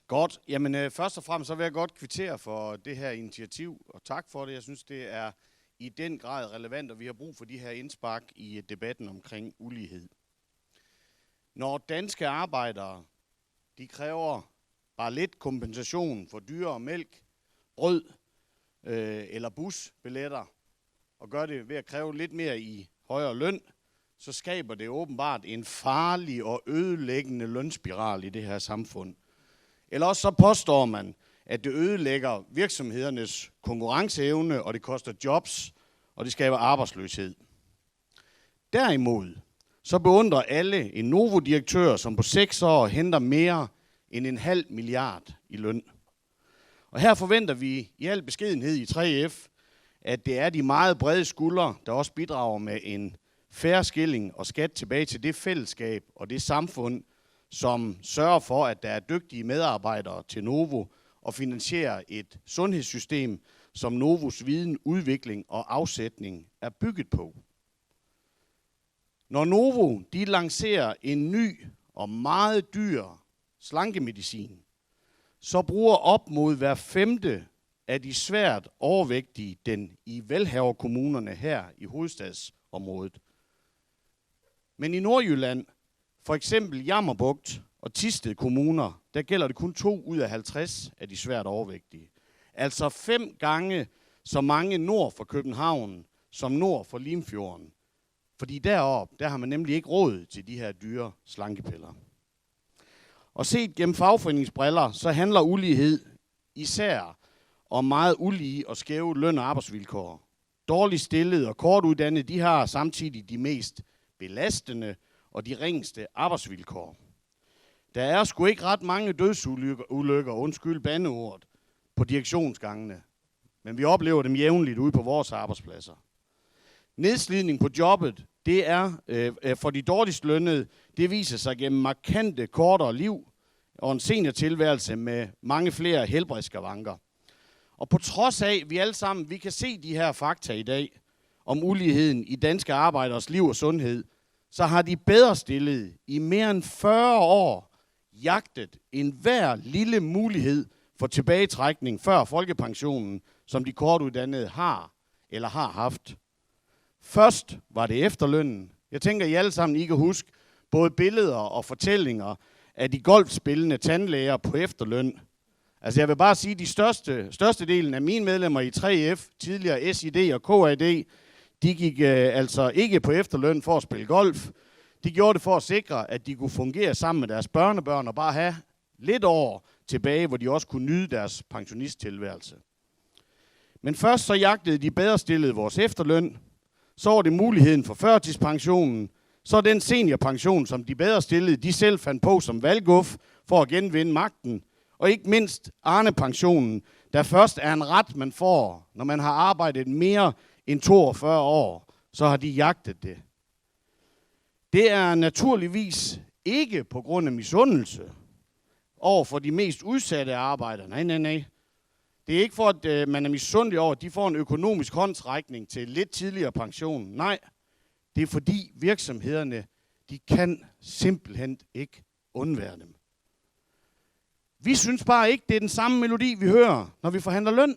Godt. Jamen først og fremmest så vil jeg godt kvittere for det her initiativ, og tak for det. Jeg synes, det er i den grad relevant, og vi har brug for de her indspark i debatten omkring ulighed. Når danske arbejdere, de kræver bare lidt kompensation for dyrere mælk, brød eller busbilletter, og gør det ved at kræve lidt mere i højere løn, så skaber det åbenbart en farlig og ødelæggende lønspiral i det her samfund. Eller også så påstår man, at det ødelægger virksomhedernes konkurrenceevne, og det koster jobs, og det skaber arbejdsløshed. Derimod så beundrer alle en Novo-direktør, som på 6 år henter mere end 0,5 milliard i løn. Og her forventer vi i al beskedenhed i 3F, at det er de meget brede skuldre, der også bidrager med en fair skilling og skat tilbage til det fællesskab og det samfund, som sørger for, at der er dygtige medarbejdere til Novo og finansierer et sundhedssystem, som Novos viden, udvikling og afsætning er bygget på. Når Novo de lancerer en ny og meget dyr slankemedicin, så bruger op mod hver 5. af de svært overvægtige den i velhaverkommunerne her i hovedstadsområdet. Men i Nordjylland, for eksempel Jammerbugt og Thisted kommuner, der gælder det kun 2 ud af 50 af de svært overvægtige. Altså 5 gange så mange nord for København som nord for Limfjorden. Fordi deroppe, der har man nemlig ikke råd til de her dyre slankepiller. Og set gennem fagforeningsbriller, så handler ulighed især om meget ulige og skæve løn- og arbejdsvilkår. Dårligt stillede og kortuddannede, de har samtidig de mest belastende og de ringeste arbejdsvilkår. Der er sgu ikke ret mange dødsulykker, undskyld bandeordet, på direktionsgangene. Men vi oplever dem jævnligt ude på vores arbejdspladser. Nedslidning på jobbet, det er for de dårligst lønnede, det viser sig gennem markante kortere liv og en seniortilværelse med mange flere helbredsskavanker. Og på trods af, at vi alle sammen vi kan se de her fakta i dag om uligheden i danske arbejderes liv og sundhed, så har de bedre stillet i mere end 40 år jagtet enhver lille mulighed for tilbagetrækning før folkepensionen, som de kortuddannede har eller har haft. Først var det efterlønnen. Jeg tænker, I alle sammen I kan huske både billeder og fortællinger af de golfspillende tandlæger på efterløn. Altså jeg vil bare sige, at størstedelen af mine medlemmer i 3F, tidligere SID og KAD, de gik altså ikke på efterløn for at spille golf. De gjorde det for at sikre, at de kunne fungere sammen med deres børnebørn og bare have lidt år tilbage, hvor de også kunne nyde deres pensionisttilværelse. Men først så jagtede de bedre stillede vores efterløn, så var det muligheden for førtidspensionen, så den seniorpension, som de bedre stillede, de selv fandt på som valgguf for at genvinde magten, og ikke mindst Arne-pensionen, der først er en ret, man får, når man har arbejdet mere end 42 år, så har de jagtet det. Det er naturligvis ikke på grund af misundelse over for de mest udsatte arbejdere. Nej. Det er ikke for, at man er misundelig over, at de får en økonomisk håndsrækning til lidt tidligere pension. Nej, det er fordi virksomhederne, de kan simpelthen ikke undvære dem. Vi synes bare ikke, det er den samme melodi, vi hører, når vi forhandler løn.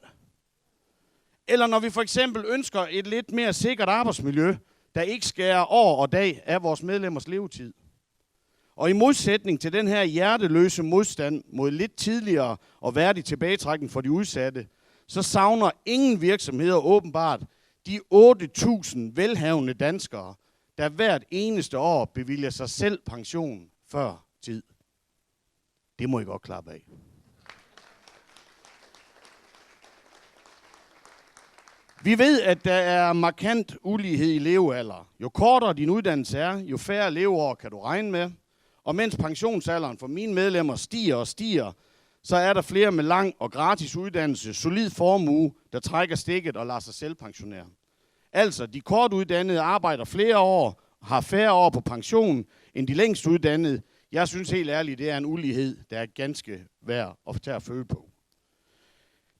Eller når vi for eksempel ønsker et lidt mere sikkert arbejdsmiljø, der ikke skærer år og dag af vores medlemmers levetid. Og i modsætning til den her hjerteløse modstand mod lidt tidligere og værdig tilbagetrækning for de udsatte, så savner ingen virksomheder åbenbart de 8.000 velhavende danskere, der hvert eneste år bevilger sig selv pension før tid. Det må I godt klappe af. Vi ved, at der er markant ulighed i levealder. Jo kortere din uddannelse er, jo færre leveår kan du regne med. Og mens pensionsalderen for mine medlemmer stiger og stiger, så er der flere med lang og gratis uddannelse, solid formue, der trækker stikket og lader sig selv pensionere. Altså, de kortuddannede arbejder flere år, har færre år på pension end de længst uddannede. Jeg synes helt ærligt, det er en ulighed, der er ganske værd at tage at føle på.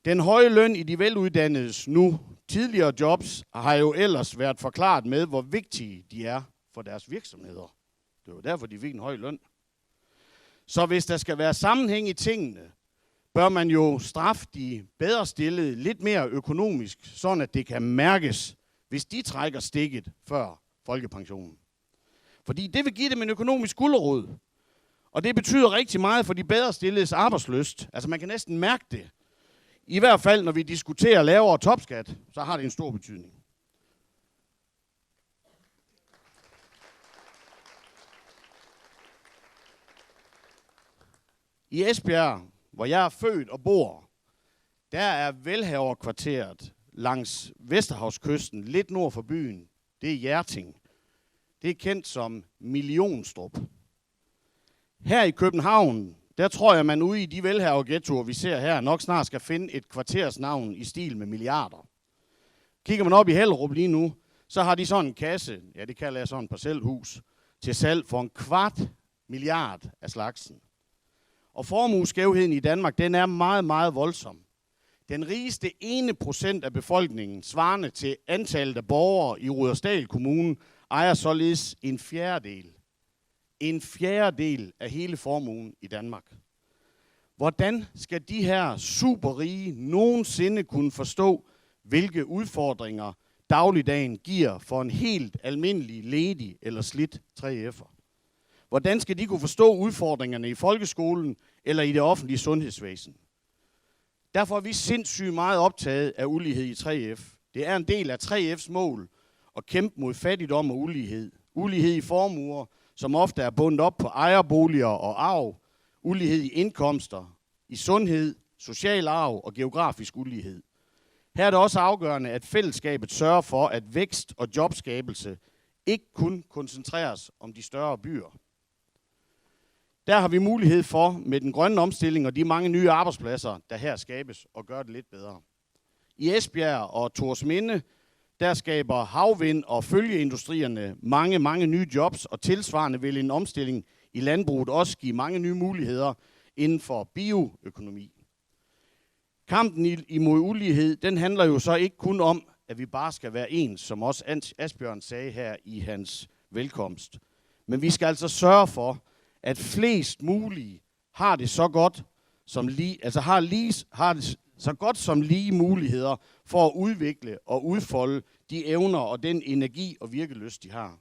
Den høje løn i de veluddannedes nu tidligere jobs har jo ellers været forklaret med, hvor vigtige de er for deres virksomheder. Det er jo derfor, de fik en høj løn. Så hvis der skal være sammenhæng i tingene, bør man jo straffe de bedre stillede lidt mere økonomisk, sådan at det kan mærkes, hvis de trækker stikket før folkepensionen. Fordi det vil give dem en økonomisk gulerod. Og det betyder rigtig meget for de bedre stilledes arbejdslyst. Altså man kan næsten mærke det. I hvert fald når vi diskuterer lavere topskat, så har det en stor betydning. I Esbjerg, hvor jeg er født og bor, der er velhaverkvarteret langs Vesterhavskysten, lidt nord for byen. Det er Hjerting. Det er kendt som Millionstrup. Her i København, der tror jeg, man ude i de velhaverghettoer, vi ser her, nok snart skal finde et kvartersnavn i stil med milliarder. Kigger man op i Hellerup lige nu, så har de sådan en kasse, ja det kalder jeg sådan et parcelhus, til salg for 250 af slagsen. Og formueskævheden i Danmark, den er meget, meget voldsom. Den rigeste 1% af befolkningen, svarende til antallet af borgere i Rudersdal Kommune, ejer således en fjerdedel af hele formuen i Danmark. Hvordan skal de her superrige nogensinde kunne forstå, hvilke udfordringer dagligdagen giver for en helt almindelig ledig eller slidt 3F'er? Hvordan skal de kunne forstå udfordringerne i folkeskolen eller i det offentlige sundhedsvæsen? Derfor er vi sindssygt meget optaget af ulighed i 3F. Det er en del af 3F's mål at kæmpe mod fattigdom og ulighed. Ulighed i formuer, som ofte er bundet op på ejerboliger og arv. Ulighed i indkomster, i sundhed, social arv og geografisk ulighed. Her er det også afgørende, at fællesskabet sørger for, at vækst og jobskabelse ikke kun koncentreres om de større byer. Der har vi mulighed for med den grønne omstilling og de mange nye arbejdspladser, der her skabes, og gøre det lidt bedre. I Esbjerg og Thorsminde, der skaber havvind og følgeindustrierne mange nye jobs, og tilsvarende vil en omstilling i landbruget også give mange nye muligheder inden for bioøkonomi. Kampen imod ulighed, den handler jo så ikke kun om, at vi bare skal være ens, som også Asbjørn sagde her i hans velkomst. Men vi skal altså sørge for, at flest mulige har det så godt som lige muligheder for at udvikle og udfolde de evner og den energi og virkelyst, de har.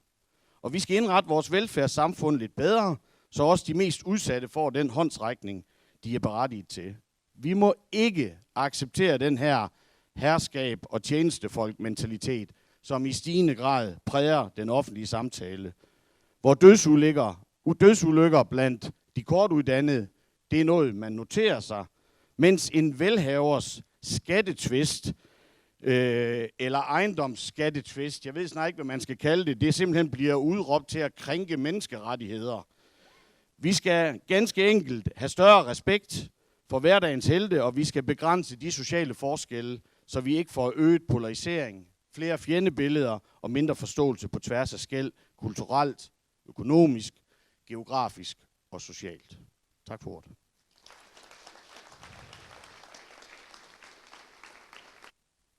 Og vi skal indrette vores velfærdssamfund lidt bedre, så også de mest udsatte får den håndsrækning, de er berettiget til. Vi må ikke acceptere den her herskab og tjenestefolk-mentalitet, som i stigende grad præger den offentlige samtale, hvor dødsulykker blandt de kortuddannede, det er noget, man noterer sig, mens en velhavers skattetvist eller ejendomsskattetvist, jeg ved snart ikke, hvad man skal kalde det simpelthen bliver udråbt til at krænke menneskerettigheder. Vi skal ganske enkelt have større respekt for hverdagens helte, og vi skal begrænse de sociale forskelle, så vi ikke får øget polarisering, flere fjendebilleder og mindre forståelse på tværs af skel, kulturelt, økonomisk, geografisk og socialt. Tak for ordet.